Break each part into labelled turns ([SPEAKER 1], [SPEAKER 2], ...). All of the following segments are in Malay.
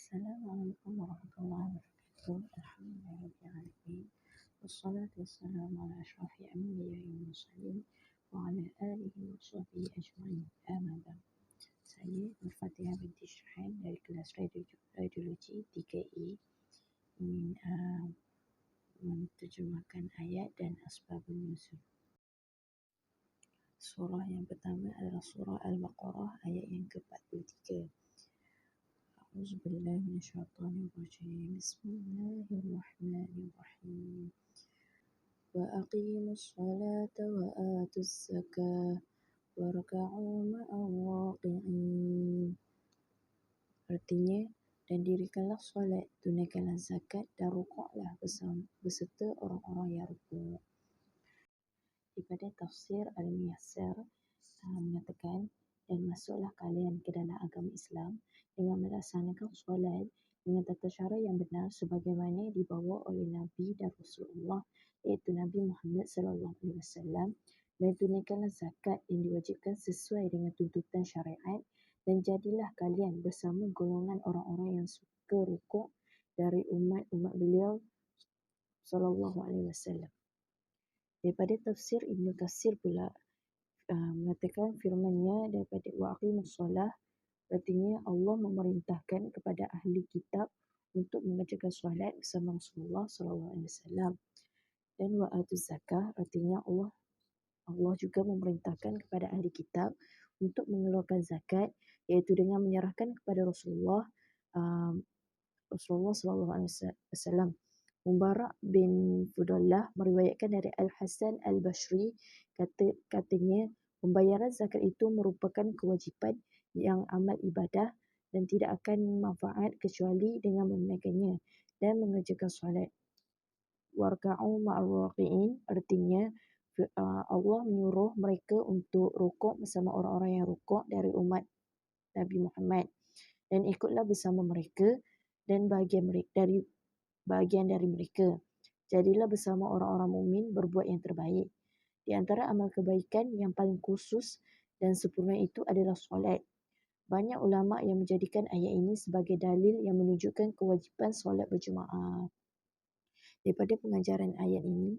[SPEAKER 1] Assalamualaikum warahmatullahi wabarakatuh. Alhamdulillahirrahmanirrahim. Wassalatu wassalamu ala ashrafil anbiya'i wal mursalin wa ala alihi wa sahbihi ajma'in. Amma ba'd. Saya Nur-Fatihah binti Syuhaib dari kelas radiologi 3E ingin menterjemahkan ayat dan asbabun nuzul. Surah yang pertama adalah surah Al-Baqarah ayat yang ke-43. A'udzubillahi minasyaitonirrajim. Bismillahirrahmanirrahim. Wa aqimus salata wa atuz zakah warka'u ma'ar raki'in. Artinya, dan dirikanlah solat, tunaikanlah zakat dan rukuklah beserta orang-orang yang rukuk. Daripada tafsir Al-Muyassar mengatakan, dan masuklah kalian ke dalam agama Islam dengan melaksanakan solat dengan tata cara yang benar sebagaimana dibawa oleh Nabi dan Rasulullah, iaitu Nabi Muhammad SAW, dan tunaikanlah zakat yang diwajibkan sesuai dengan tuntutan syariat, dan jadilah kalian bersama golongan orang-orang yang suka rukuk dari umat-umat beliau SAW. Daripada tafsir Ibn Katsir pula mengatakan firman-Nya daripada wa aqimus solah, artinya Allah memerintahkan kepada ahli kitab untuk mengerjakan solat bersama Rasulullah SAW. Dan wa atuz zakah, artinya Allah juga memerintahkan kepada ahli kitab untuk mengeluarkan zakat, iaitu dengan menyerahkan kepada Rasulullah SAW. Mubarak bin Fudullah meriwayatkan dari Al-Hasan Al-Basri katanya, pembayaran zakat itu merupakan kewajipan yang amal ibadah dan tidak akan manfaat kecuali dengan menunaikannya dan mengerjakan solat. Warka'u ma'ar raki'in, artinya Allah menyuruh mereka untuk rukuk bersama orang-orang yang rukuk dari umat Nabi Muhammad, dan ikutlah bersama mereka dan bahagian dari mereka. Jadilah bersama orang-orang mukmin berbuat yang terbaik. Di antara amal kebaikan yang paling khusus dan sempurna itu adalah solat. Banyak ulama yang menjadikan ayat ini sebagai dalil yang menunjukkan kewajipan solat berjemaah. Daripada pengajaran ayat ini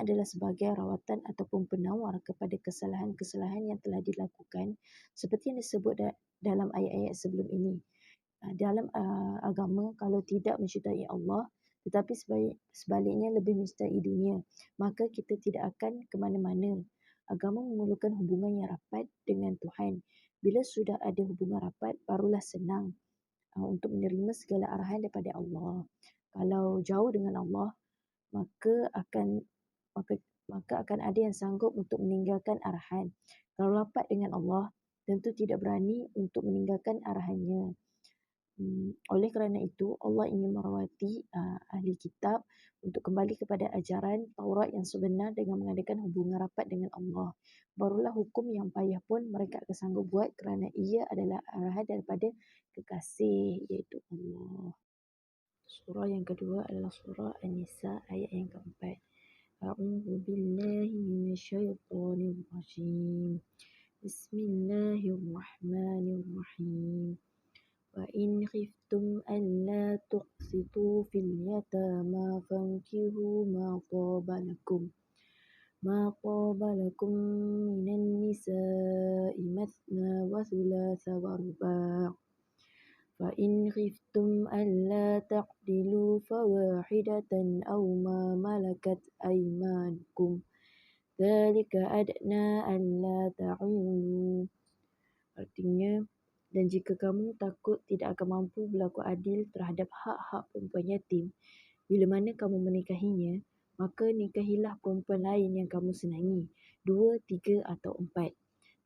[SPEAKER 1] adalah sebagai rawatan ataupun penawar kepada kesalahan-kesalahan yang telah dilakukan seperti yang disebut dalam ayat-ayat sebelum ini. Dalam agama, kalau tidak mencintai Allah tetapi sebaliknya lebih mencintai dunia, maka kita tidak akan ke mana-mana. Agama memerlukan hubungan yang rapat dengan Tuhan. Bila sudah ada hubungan rapat, barulah senang untuk menerima segala arahan daripada Allah. Kalau jauh dengan Allah, maka akan ada yang sanggup untuk meninggalkan arahan. Kalau rapat dengan Allah, tentu tidak berani untuk meninggalkan arahannya. Oleh kerana itu, Allah ingin merawati ahli kitab untuk kembali kepada ajaran Taurat yang sebenar dengan mengadakan hubungan rapat dengan Allah. Barulah hukum yang payah pun mereka akan sanggup buat kerana ia adalah arahan daripada kekasih, iaitu Allah. Surah yang kedua adalah surah An-Nisa ayat yang keempat. A'udzu billahi minasyaitonir rajim. Bismillahirrahmanirrahim. Wa in khiftum alla tuqsitu fil yatama fankihu ma taba lakum minan nisa'i mathna wa thulatha wa ruba'. Fa in khiftum alla ta'dilu fawahidatan aw ma malakat aymanukum dzalika adna alla ta'ulu. Artinya, dan jika kamu takut tidak akan mampu berlaku adil terhadap hak-hak perempuan yatim, bila mana kamu menikahinya, maka nikahilah perempuan lain yang kamu senangi, 2, 3 atau 4.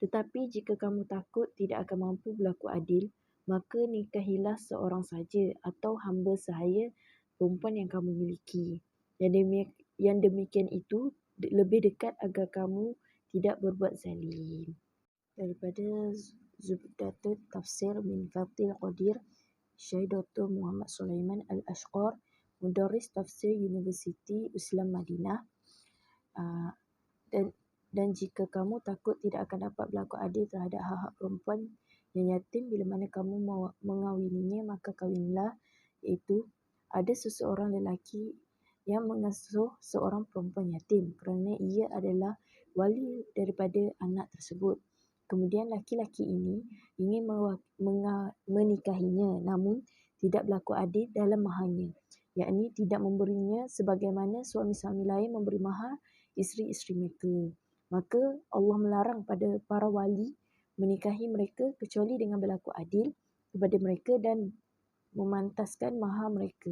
[SPEAKER 1] Tetapi jika kamu takut tidak akan mampu berlaku adil, maka nikahilah seorang saja atau hamba sahaya perempuan yang kamu miliki. Yang demikian itu lebih dekat agar kamu tidak berbuat zalim. Daripada Zubdatul Tafsir min Fathil Qadir, Syekh Dr. Muhammad Sulaiman Al-Ashqar, Mudarris Tafsir Universiti Islam Madinah. Dan jika kamu takut tidak akan dapat berlaku adil terhadap hak-hak perempuan Yang yatim bila mana kamu mengawininya, maka kawinlah, iaitu ada seseorang lelaki yang mengasuh seorang perempuan yatim kerana ia adalah wali daripada anak tersebut. Kemudian laki-laki ini ingin menikahinya, namun tidak berlaku adil dalam maharnya, yakni tidak memberinya sebagaimana suami-suami lain memberi mahar isteri-isteri mereka. Maka Allah melarang pada para wali menikahi mereka kecuali dengan berlaku adil kepada mereka dan memantaskan mahar mereka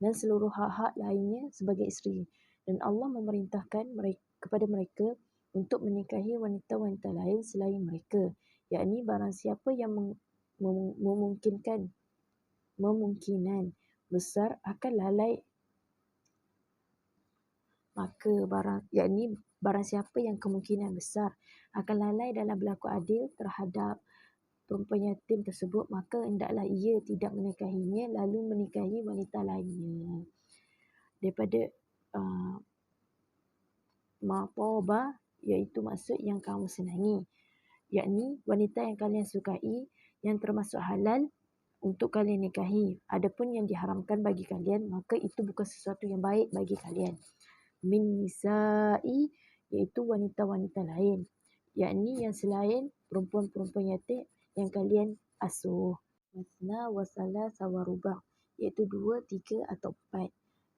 [SPEAKER 1] dan seluruh hak-hak lainnya sebagai isteri. Dan Allah memerintahkan kepada mereka untuk menikahi wanita-wanita lain selain mereka, yakni barang siapa yang memungkinan besar akan lalai, maka barang siapa yang kemungkinan besar akan lalai dalam berlaku adil terhadap perempuan yatim tersebut, maka hendaklah ia tidak menikahinya lalu menikahi wanita lainnya. Daripada matoba, iaitu maksud yang kamu senangi, yakni wanita yang kalian sukai yang termasuk halal untuk kalian nikahi. Adapun yang diharamkan bagi kalian, maka itu bukan sesuatu yang baik bagi kalian. Min nisa'i, iaitu wanita-wanita lain, yakni yang selain perempuan-perempuan yatim yang kalian asuh. Masna wa salasa wa ruba', iaitu 2, 3 atau 4.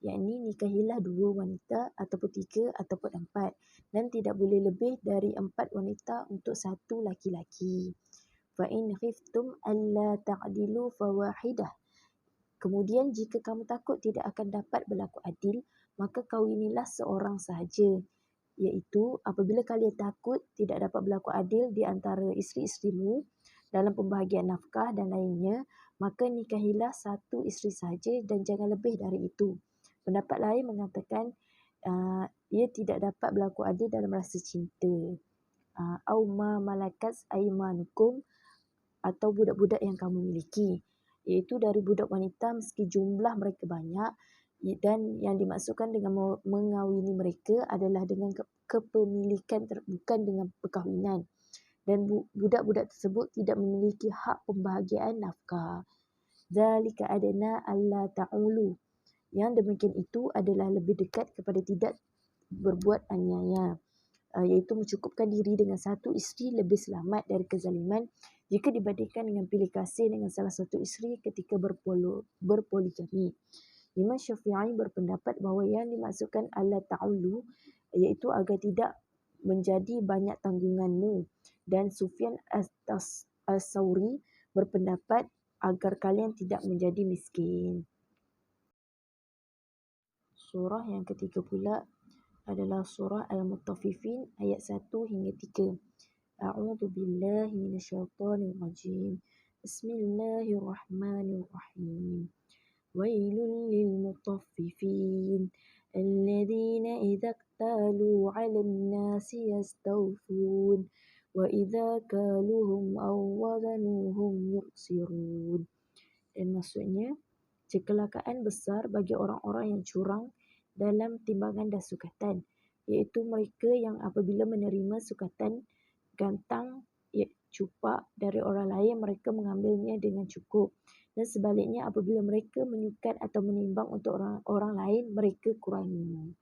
[SPEAKER 1] Yakni nikahilah 2 wanita ataupun 3 ataupun 4, dan tidak boleh lebih dari 4 wanita untuk 1 laki-laki. Fa in khiftum alla ta'dilu fawahidah. Kemudian jika kamu takut tidak akan dapat berlaku adil, maka kawinilah seorang sahaja. Iaitu apabila kalian takut tidak dapat berlaku adil di antara isteri-isterimu dalam pembahagian nafkah dan lainnya, maka nikahilah 1 isteri sahaja dan jangan lebih dari itu. Pendapat lain mengatakan ia tidak dapat berlaku adil dalam rasa cinta. Au ma malakat aimanukum, atau budak-budak yang kamu miliki, iaitu dari budak wanita meski jumlah mereka banyak, dan yang dimaksudkan dengan mengawini mereka adalah dengan kepemilikan, bukan dengan perkahwinan, dan budak-budak tersebut tidak memiliki hak pembahagian nafkah. Zalika adna alla ta'ulu, yang demikian itu adalah lebih dekat kepada tidak berbuat aniaya, iaitu mencukupkan diri dengan 1 isteri lebih selamat dari kezaliman jika dibandingkan dengan pilih kasih dengan salah satu isteri ketika berpoligami. Imam Syafi'i berpendapat bahawa yang dimaksudkan alla ta'ulu iaitu agar tidak menjadi banyak tanggunganmu, dan Sufyan as-Sauri berpendapat agar kalian tidak menjadi miskin. Surah yang ketiga pula adalah surah Al-Mutaffifin ayat 1 hingga 3. A'udzu billahi minasyaitonir rajim. Bismillahirrahmanirrahim. Wailul lil mutaffifin alladzina idza iktalu 'alan nasi yastawfun wa idza kaluhum aw wazanuhum yuksirun. Dan maksudnya, kecelakaan besar bagi orang-orang yang curang dalam timbangan dan sukatan, iaitu mereka yang apabila menerima sukatan gantang cupak dari orang lain, mereka mengambilnya dengan cukup, dan sebaliknya apabila mereka menyukat atau menimbang untuk orang lain, mereka kurangi.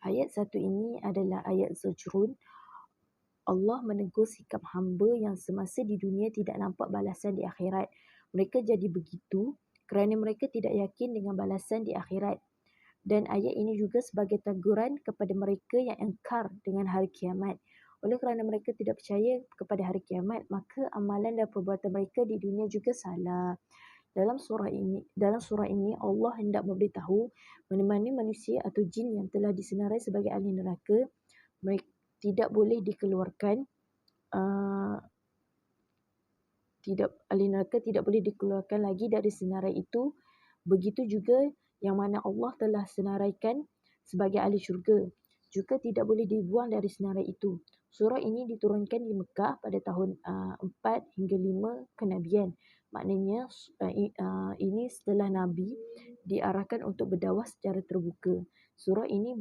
[SPEAKER 1] Ayat 1 ini adalah ayat Zujrun. Allah menegur sikap hamba yang semasa di dunia tidak nampak balasan di akhirat. Mereka jadi begitu kerana mereka tidak yakin dengan balasan di akhirat. Dan ayat ini juga sebagai teguran kepada mereka yang engkar dengan hari kiamat. Oleh kerana mereka tidak percaya kepada hari kiamat, maka amalan dan perbuatan mereka di dunia juga salah. Dalam surah ini Allah hendak memberitahu mana-mana manusia atau jin yang telah disenarai sebagai ahli neraka, mereka tidak boleh dikeluarkan. Ahli neraka tidak boleh dikeluarkan lagi dari senarai itu. Begitu juga yang mana Allah telah senaraikan sebagai ahli syurga juga tidak boleh dibuang dari senarai itu. Surah ini diturunkan di Mekah pada tahun 4 hingga 5 kenabian. Maknanya ini setelah Nabi diarahkan untuk berdakwah secara terbuka. Surah ini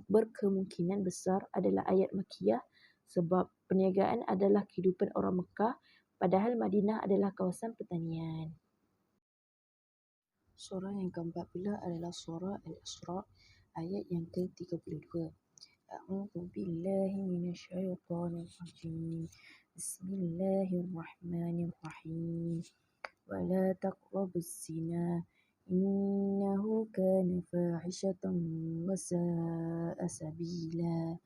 [SPEAKER 1] berkemungkinan besar adalah ayat Makkiyah sebab perniagaan adalah kehidupan orang Mekah padahal Madinah adalah kawasan pertanian. Surah yang ke-14 adalah surah Al-Isra ayat yang ke-32. A'udzu billahi minasyaitonir rajim. Bismillahirrahmanirrahim. Wala taqrabuz zina innahu kana fahishatan wa sa'a sabila.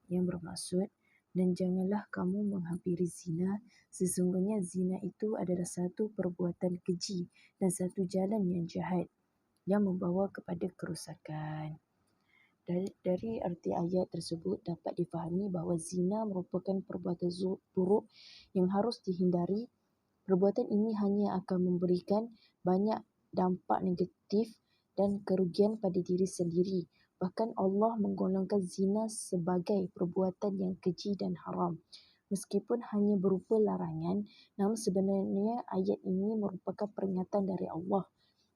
[SPEAKER 1] Yang bermaksud, dan janganlah kamu menghampiri zina, sesungguhnya zina itu adalah satu perbuatan keji dan satu jalan yang jahat yang membawa kepada kerosakan. Dari arti ayat tersebut dapat difahami bahawa zina merupakan perbuatan buruk yang harus dihindari. Perbuatan ini hanya akan memberikan banyak dampak negatif dan kerugian pada diri sendiri. Bahkan Allah menggolongkan zina sebagai perbuatan yang keji dan haram. Meskipun hanya berupa larangan, namun sebenarnya ayat ini merupakan peringatan dari Allah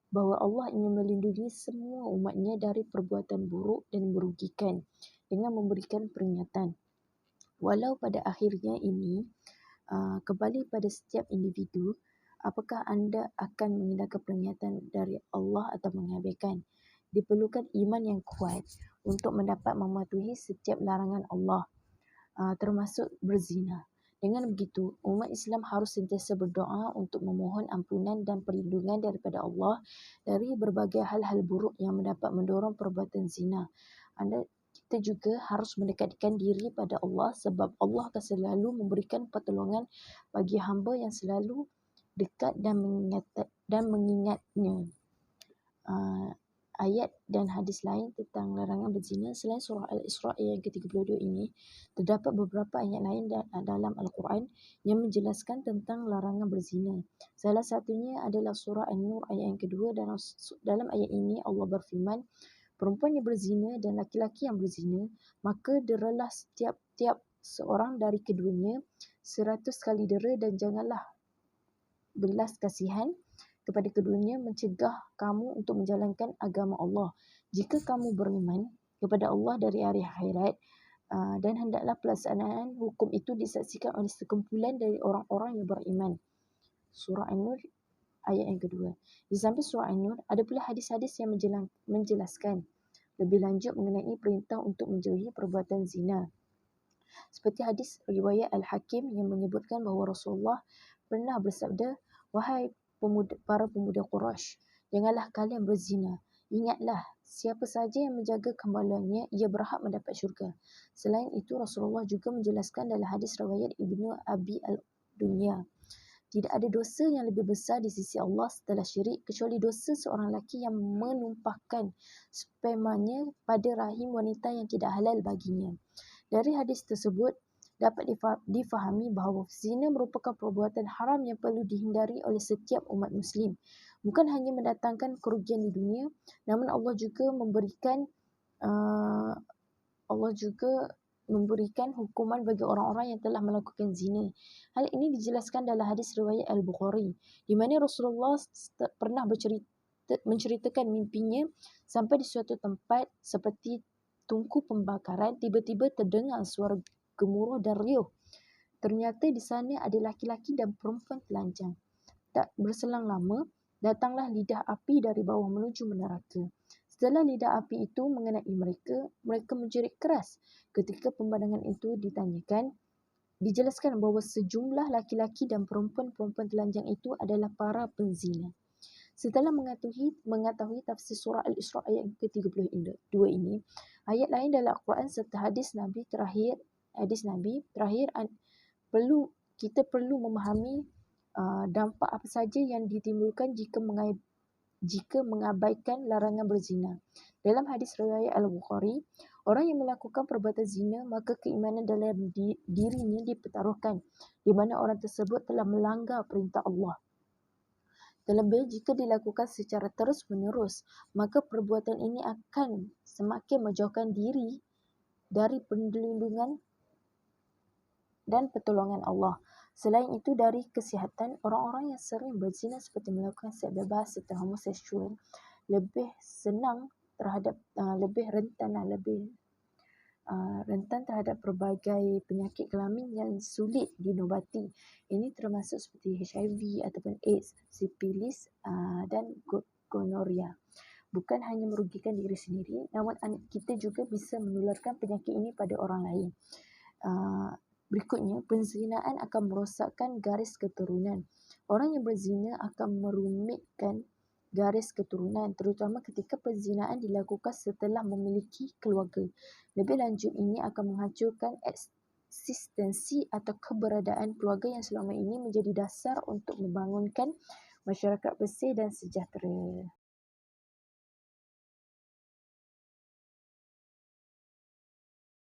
[SPEAKER 1] bahawa Allah ingin melindungi semua umatnya dari perbuatan buruk dan merugikan dengan memberikan peringatan. Walau pada akhirnya ini kembali pada setiap individu, apakah anda akan mengindahkan peringatan dari Allah atau mengabaikan? Diperlukan iman yang kuat untuk mendapat mematuhi setiap larangan Allah, termasuk berzina. Dengan begitu, umat Islam harus sentiasa berdoa untuk memohon ampunan dan perlindungan daripada Allah dari berbagai hal-hal buruk yang dapat mendorong perbuatan zina. Kita juga harus mendekatkan diri pada Allah sebab Allah akan selalu memberikan pertolongan bagi hamba yang selalu dekat dan mengingatnya. Ayat dan hadis lain tentang larangan berzina selain surah Al-Isra ayat ke-32 ini, terdapat beberapa ayat lain dalam Al-Quran yang menjelaskan tentang larangan berzina. Salah satunya adalah surah An-Nur ayat yang kedua. Dalam ayat ini Allah berfirman, perempuan yang berzina dan laki-laki yang berzina, maka deralah setiap seorang dari keduanya 100 kali dera, dan janganlah belas kasihan kepada keduanya, mencegah kamu untuk menjalankan agama Allah. Jika kamu beriman kepada Allah dari hari akhirat, dan hendaklah pelaksanaan hukum itu disaksikan oleh sekumpulan dari orang-orang yang beriman. Surah An-Nur ayat yang kedua. Di samping surah An-Nur, ada pula hadis-hadis yang menjelaskan lebih lanjut mengenai perintah untuk menjauhi perbuatan zina. Seperti hadis riwayat Al-Hakim yang menyebutkan bahawa Rasulullah pernah bersabda, wahai para pemuda Quraisy, janganlah kalian berzina. Ingatlah, siapa saja yang menjaga kemaluannya, ia berhak mendapat syurga. Selain itu, Rasulullah juga menjelaskan dalam hadis riwayat Ibnu Abi Al-Dunya, tidak ada dosa yang lebih besar di sisi Allah setelah syirik kecuali dosa seorang lelaki yang menumpahkan spermanya pada rahim wanita yang tidak halal baginya. Dari hadis tersebut dapat difahami bahawa zina merupakan perbuatan haram yang perlu dihindari oleh setiap umat Muslim. Bukan hanya mendatangkan kerugian di dunia, namun Allah juga memberikan hukuman bagi orang-orang yang telah melakukan zina. Hal ini dijelaskan dalam hadis riwayat Al-Bukhari, di mana Rasulullah pernah menceritakan mimpinya sampai di suatu tempat seperti tungku pembakaran, tiba-tiba terdengar suara gemuruh dan riuh. Ternyata di sana ada laki-laki dan perempuan telanjang. Tak berselang lama, datanglah lidah api dari bawah menuju neraka. Setelah lidah api itu mengenai mereka menjerit keras. Ketika pemandangan itu dijelaskan bahawa sejumlah laki-laki dan perempuan telanjang itu adalah para penzina. Setelah mengetahui tafsir surah Al-Isra ayat ke-32 ini, ayat lain dalam Al-Quran serta hadis Nabi terakhir kita perlu memahami dampak apa saja yang ditimbulkan jika mengabaikan larangan berzina. Dalam hadis riwayat Al-Bukhari, orang yang melakukan perbuatan zina, maka keimanan dalam dirinya dipertaruhkan, di mana orang tersebut telah melanggar perintah Allah. Terlebih jika dilakukan secara terus-menerus, maka perbuatan ini akan semakin menjauhkan diri dari perlindungan dan pertolongan Allah. Selain itu, dari kesihatan, orang-orang yang sering berzina seperti melakukan seks bebas serta homoseksual lebih rentan rentan terhadap pelbagai penyakit kelamin yang sulit dinubati. Ini termasuk seperti HIV ataupun AIDS, sipilis dan gonoria. Bukan hanya merugikan diri sendiri, namun kita juga bisa menularkan penyakit ini pada orang lain. Berikutnya, penzinaan akan merosakkan garis keturunan. Orang yang berzina akan merumitkan garis keturunan, terutama ketika penzinaan dilakukan setelah memiliki keluarga. Lebih lanjut, ini akan menghancurkan eksistensi atau keberadaan keluarga yang selama ini menjadi dasar untuk membangunkan masyarakat bersih dan sejahtera.